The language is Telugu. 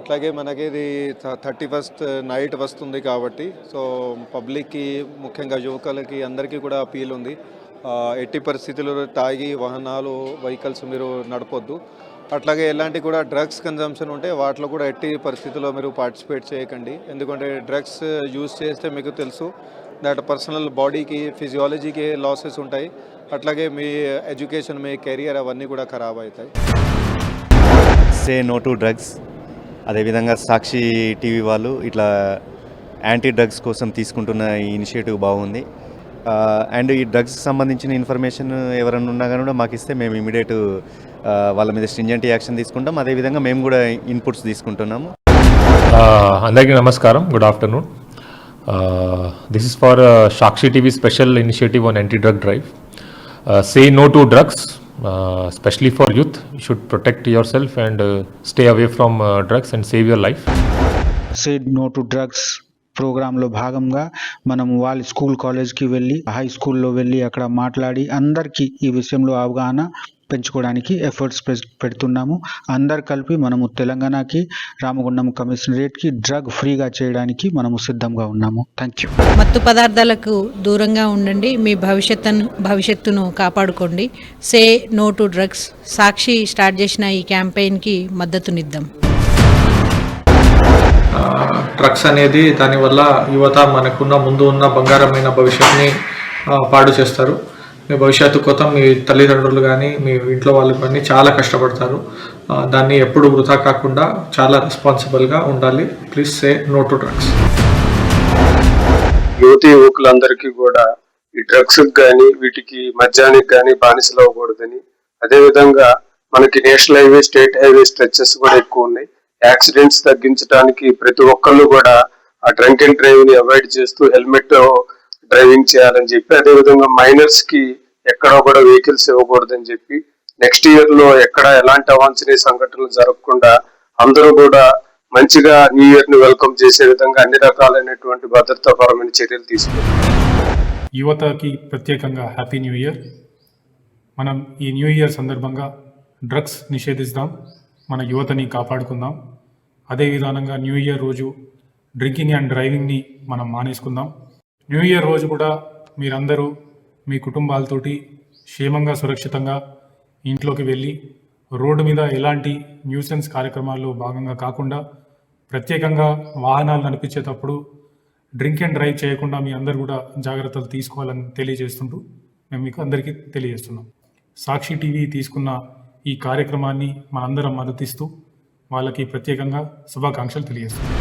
అట్లాగే మనకి ఇది 31st నైట్ వస్తుంది కాబట్టి సో పబ్లిక్కి ముఖ్యంగా యువకులకి అందరికీ కూడా అపీల్ ఉంది. ఎట్టి పరిస్థితుల్లో తాగి వాహనాలు వెహికల్స్ మీరు నడపొద్దు. అట్లాగే ఎలాంటి కూడా డ్రగ్స్ కన్జంప్షన్ ఉంటే వాటిలో కూడా ఎట్టి పరిస్థితుల్లో మీరు పార్టిసిపేట్ చేయకండి. ఎందుకంటే డ్రగ్స్ యూజ్ చేస్తే మీకు తెలుసు దట్ పర్సనల్ బాడీకి ఫిజియాలజీకి లాసెస్ ఉంటాయి. అట్లాగే మీ ఎడ్యుకేషన్ మీ కెరియర్ అవన్నీ కూడా ఖరాబ్ అవుతాయి. Say no to drugs. అదేవిధంగా సాక్షి టీవీ వాళ్ళు ఇట్లా యాంటీ డ్రగ్స్ కోసం తీసుకుంటున్న ఈ ఇనిషియేటివ్ బాగుంది. అండ్ ఈ డ్రగ్స్కి సంబంధించిన ఇన్ఫర్మేషన్ ఎవరైనా ఉన్నా కానీ కూడా మాకు ఇస్తే మేము ఇమీడియట్ వాళ్ళ మీద స్ట్రింజెంట్ యాక్షన్ తీసుకుంటాం. అదేవిధంగా మేము కూడా ఇన్పుట్స్ తీసుకుంటున్నాము. అందరికీ నమస్కారం, good afternoon. This is for Sakshi TV special initiative on anti drug drive. Say no to drugs, especially for youth. You should protect yourself and stay away from drugs and save your life. Say no to drugs ప్రోగ్రాంలో భాగంగా మనం వాళ్ళ స్కూల్ కాలేజ్కి వెళ్ళి హై స్కూల్లో వెళ్ళి అక్కడ మాట్లాడి అందరికీ ఈ విషయంలో అవగాహన పెంచుకోవడానికి ఎఫర్ట్స్ పెడుతున్నాము. అందరు కలిపి మనము తెలంగాణకి రామగుండం కమిషనరేట్కి డ్రగ్ ఫ్రీగా చేయడానికి మనము సిద్ధంగా ఉన్నాము. Thank you. మత్తు పదార్థాలకు దూరంగా ఉండండి, మీ భవిష్యత్తును కాపాడుకోండి. Say no to drugs. Sakshi start చేసిన ఈ క్యాంపెయిన్కి మద్దతునిద్దాం. డ్రగ్స్ అనేది దానివల్ల యువత మనకున్న ముందు ఉన్న బంగారమైన భవిష్యత్తుని పాడు చేస్తారు. మీ భవిష్యత్తు కోసం మీ తల్లిదండ్రులు కానీ మీ ఇంట్లో వాళ్ళు కానీ చాలా కష్టపడతారు. దాన్ని ఎప్పుడు వృధా కాకుండా చాలా రెస్పాన్సిబుల్గా ఉండాలి. Please say no to drugs. యువతి యువకులందరికీ కూడా ఈ డ్రగ్స్ కానీ వీటికి మద్యానికి కానీ బానిసలు అవ్వకూడదని, అదేవిధంగా మనకి national highway state highway stretches కూడా ఎక్కువ ఉన్నాయి. యాక్సిడెంట్స్ తగ్గించడానికి ప్రతి ఒక్కళ్ళు కూడా ఆ డ్రంక్ అండ్ డ్రైవ్ ని అవాయిడ్ చేస్తూ హెల్మెట్ డ్రైవింగ్ చేయాలని చెప్పి, అదేవిధంగా మైనర్స్ కి ఎక్కడ కూడా వెహికల్స్ ఇవ్వకూడదని చెప్పి, నెక్స్ట్ ఇయర్ లో ఎక్కడ ఎలాంటి అవాంఛనీయ సంఘటనలు జరగకుండా అందరూ కూడా మంచిగా న్యూ ఇయర్ ని వెల్కమ్ చేసే విధంగా అన్ని రకాలైనటువంటి భద్రతాపరమైన చర్యలు తీసుకుంటాం. యువతకి ప్రత్యేకంగా హ్యాపీ న్యూ ఇయర్. మనం ఈ న్యూ ఇయర్ సందర్భంగా డ్రగ్స్ నిషేధిస్తాం, మన యువతని కాపాడుకుందాం. అదే విధానంగా న్యూ ఇయర్ రోజు డ్రింకింగ్ అండ్ డ్రైవింగ్ని మనం మానేసుకుందాం. న్యూ ఇయర్ రోజు కూడా మీరందరూ మీ కుటుంబాలతోటి క్షేమంగా సురక్షితంగా ఇంట్లోకి వెళ్ళి రోడ్డు మీద ఎలాంటి న్యూసెన్స్ కార్యక్రమాల్లో భాగంగా కాకుండా ప్రత్యేకంగా వాహనాలు నడిపించేటప్పుడు డ్రింక్ అండ్ డ్రైవ్ చేయకుండా మీ అందరూ కూడా జాగ్రత్తలు తీసుకోవాలని తెలియజేస్తుంటూ మేము మీకు అందరికీ తెలియజేస్తున్నాం. సాక్షి టీవీ తీసుకున్న ఈ కార్యక్రమాన్ని మనందరం మద్దతిస్తూ వాళ్ళకి ప్రత్యేకంగా శుభాకాంక్షలు తెలియజేస్తున్నాం.